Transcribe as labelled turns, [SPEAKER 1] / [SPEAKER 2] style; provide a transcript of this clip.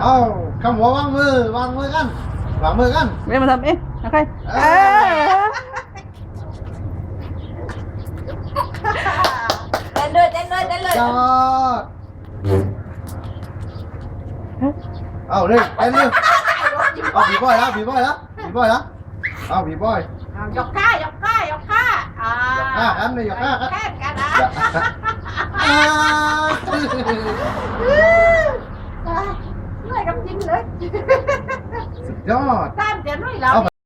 [SPEAKER 1] เอาคำว่าวางมือกันวางมือกัน
[SPEAKER 2] ไม่มาทำเอ๊ะโอเค
[SPEAKER 3] เต้นเลยเต้นเลยเต้นเลย
[SPEAKER 1] จอดเอาเลยเต้นเลยเอาผีบอยแล้วเอาผีบอย
[SPEAKER 3] ยกข้ายกข้
[SPEAKER 1] ยกข้ากันเลยยกข้ากัน
[SPEAKER 3] แค่กันนะเหนื่อยกับจริงเลย
[SPEAKER 1] สุดยอด
[SPEAKER 3] ตามเดี๋ยวหน่อยเรา
[SPEAKER 1] เอาไป